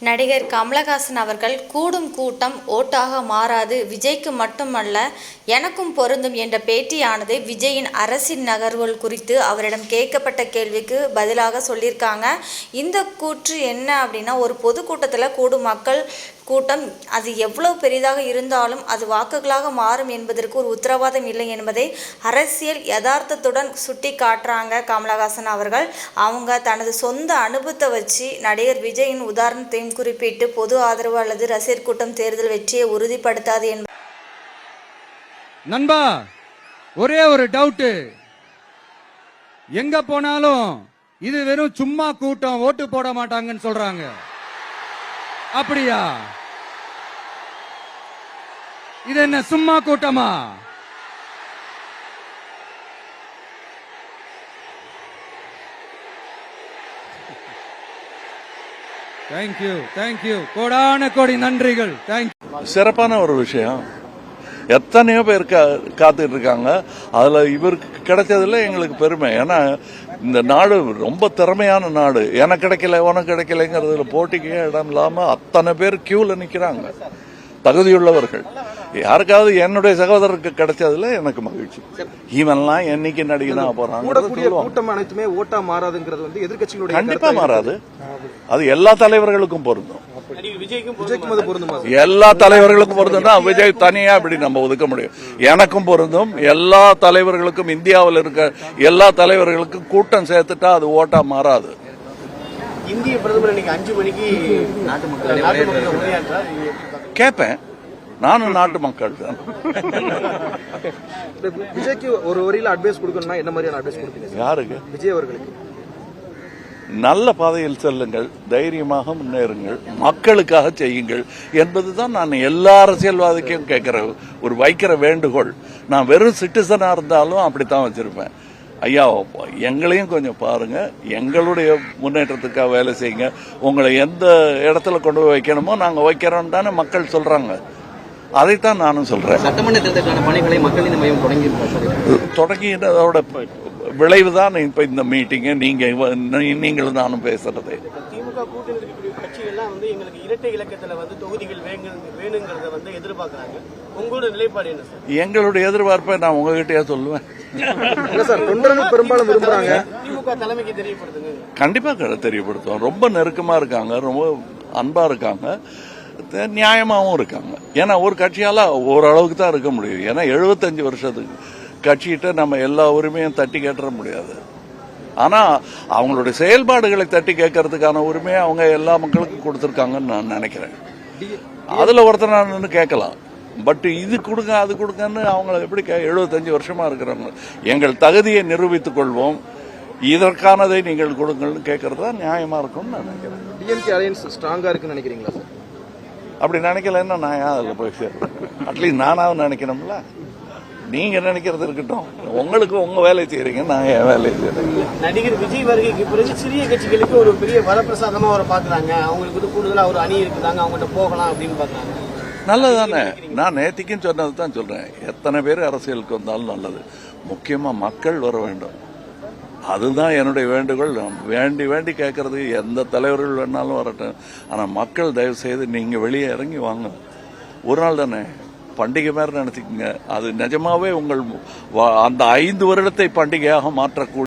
நடிகர் கமலஹாசன் அவர்கள் கூடும் கூட்டம் ஓட்டாக மாறாது, விஜய்க்கு மட்டுமல்ல எனக்கும் பொருந்தும் என்ற பேட்டியானது விஜயின் அரசியல் நகர்வுகள் குறித்து அவரிடம் கேட்கப்பட்ட கேள்விக்கு பதிலாக சொல்லியிருக்காங்க. இந்த கூற்று என்ன அப்படின்னா, ஒரு பொதுக்கூட்டத்தில் கூடும் மக்கள் கூட்டம் அது எவ்வளவு பெரிதாக இருந்தாலும் அது வாக்குகளாக மாறும் என்பதற்கு ஒரு உத்தரவாதம் இல்லை என்பதை அரசியல் யதார்த்தத்துடன் சுட்டி காட்டுறாங்க கமலஹாசன் அவர்கள். அவங்க தனது சொந்த அனுபவத்தை வச்சு நடிகர் விஜயின் உதாரணத்தையும் குறிப்பிட்டு பொது ஆதரவு அல்லது ரசிகர் கூட்டம் தேர்தல் வெற்றியை உறுதிப்படுத்தாது என்பது. நண்பா, ஒரே ஒரு டவுட்டு, எங்க போனாலும் இது வெறும் சும்மா கூட்டம், ஓட்டு போட மாட்டாங்கன்னு சொல்றாங்க. அப்படியா? இது என்ன சும்மா கூட்டமா? தேங்க்யூ தேங்க்யூ, கோடான கோடி நன்றிகள். தேங்க்யூ. சிறப்பான ஒரு விஷயம். எத்தனையோ பேர் காத்துட்டு இருக்காங்க. அதுல இவருக்கு கிடைச்சதுல எங்களுக்கு பெருமை. ஏன்னா இந்த நாடு ரொம்ப திறமையான நாடு. எனக்கு கிடைக்கல உனக்கு கிடைக்கலங்கிறதுல போட்டிக்கு இடம் இல்லாம அத்தனை பேர் கியூல நிக்கிறாங்க, தகுதியுள்ளவர்கள். யாருக்காவது என்னுடைய சகோதரருக்கு கிடைச்சதுல எனக்கு மகிழ்ச்சி. இவன்லாம் என்னைக்கு நடிகனா போறாங்க. கூட்டம் அனைத்துமே ஓட்டா மாறாதுங்கிறது வந்து எதிர்கட்சிகளுடைய கண்டிப்பா மாறாது. அது எல்லா தலைவர்களுக்கும் பொருந்தும். எல்லா தலைவர்களுக்கும் பொருந்தும். விஜய் தனியா அப்படி நம்ம ஒதுக்க முடியும். எனக்கும் பொருந்தும், எல்லா தலைவர்களுக்கும், இந்தியாவில் இருக்க எல்லா தலைவர்களுக்கும் கூட்டம் சேர்த்துட்டா அது ஓட்டா மாறாது. இந்திய பிரதமர் இன்னைக்கு 5 மணிக்கு நாட்டு மக்கள் கேட்பேன். நானும் நாட்டு மக்கள் தான். விஜய்க்கு ஒரு வரியில அட்வைஸ் கொடுக்கணும்னா என்ன மாதிரியான அட்வைஸ் கொடுப்பீங்க? யாருக்கு? விஜய் அவர்களுக்கு. நல்ல பாதையில் செல்லுங்கள், தைரியமாக முன்னேறுங்கள், மக்களுக்காக செய்யுங்கள் என்பதுதான் நான் எல்லா அரசியல்வாதிக்கும் கேட்கிற ஒரு வைக்கிற வேண்டுகோள். நான் வெறும் சிட்டிசனா இருந்தாலும் அப்படித்தான் வச்சிருப்பேன். ஐயா, எங்களையும் கொஞ்சம் பாருங்க, எங்களுடைய முன்னேற்றத்துக்காக வேலை செய்யுங்க, உங்களை எந்த இடத்துல கொண்டு போய் வைக்கணுமோ நாங்க வைக்கிறோம் தானே மக்கள் சொல்றாங்க. அதைத்தான் நானும் சொல்றேன். சட்டமன்ற தேர்தலுக்கான பணிகளை மக்கள் இந்த மையம் தொடங்கியதோட விளைவுதான் இப்ப இந்த மீட்டிங், நீங்களும் நானும் பேசுறது. திமுக கூட்டணி கட்சிகள்லாம் வந்து எங்களுக்கு இரட்டை இலக்கத்துல வந்து தொகுதிகள் வேணுங்கிறத வந்து எதிர்பார்க்கறாங்க. உங்களோட நிலைப்பாடு என்ன சார்? எங்களுடைய எதிர்பார்ப்பை நான் உங்ககிட்டயே சொல்லுவேன். பெரும்பாலும் விரும்புறாங்க. திமுக தலைமைக்கு தெரியப்படுத்துங்க. கண்டிப்பா தெரியப்படுத்துவோம். ரொம்ப நெருக்கமா இருக்காங்க, ரொம்ப அன்பா இருக்காங்க, நியாயமாவும் இருக்காங்க. ஏன்னா ஒரு கட்சியால ஓரளவுக்கு தான் இருக்க முடியும். ஏன்னா 75 வருஷத்துக்கு கட்சிகிட்ட நம்ம எல்லா உரிமையும் தட்டி கேட்டுற முடியாது. ஆனா அவங்களுடைய செயல்பாடுகளை தட்டி கேட்கறதுக்கான உரிமையை அவங்க எல்லா மக்களுக்கும் கொடுத்திருக்காங்கன்னு நான் நினைக்கிறேன். அதுல ஒருத்தர் நான் கேட்கலாம், பட் இது கொடுங்க அது கொடுங்கன்னு அவங்களை எப்படி 75 வருஷமா இருக்கிறவங்க எங்கள் தகுதியை நிரூபித்துக் கொள்வோம், இதற்கானதை நீங்கள் கொடுங்கள்னு கேட்கறது தான் நியாயமா இருக்கும்னு நான் நினைக்கிறேன். டிஎம்கே அலையன்ஸ் ஸ்ட்ராங்கா இருக்குன்னு நினைக்கிறீங்களா சார்? அப்படி நினைக்கலன்னா நான் ஏன் அதில் போய் சேர்றேன்? அட்லீஸ்ட் நானாவது நினைக்கணும்ல. நீங்க நினைக்கிறது இருக்கட்டும், உங்களுக்கு உங்க வேலை செய்யறீங்க, நான் என் வேலையை செய்யறேன். நடிகர் விஜய் வருகைக்கு பிறகு சிறிய கட்சிகளுக்கு ஒரு பெரிய வரப்பிரசாதமா அவரை பாக்குறாங்க. அவங்களுக்கு வந்து கூடுதலா ஒரு அணி இருக்குதாங்க, அவங்ககிட்ட போகலாம் அப்படின்னு பாக்குறாங்க. நல்லதானே. நான் நேத்திக்கும் சொன்னது தான் சொல்றேன். எத்தனை பேர் அரசியலுக்கு வந்தாலும் நல்லது, முக்கியமா மக்கள் வர வேண்டும். அதுதான் என்னுடைய வேண்டுகோள். வேண்டி வேண்டி கேட்கறது, எந்த தலைவர்கள் வேணாலும் வரட்டும், ஆனா மக்கள் தயவு செய்து நீங்க வெளியே இறங்கி வாங்க. ஒரு நாள் தானே, பண்டிகை மாதிரி நினைச்சுக்கங்க. அது நிஜமாவே உங்கள் அந்த 5 வருடத்தை பண்டிகையாக மாற்றக்கூடிய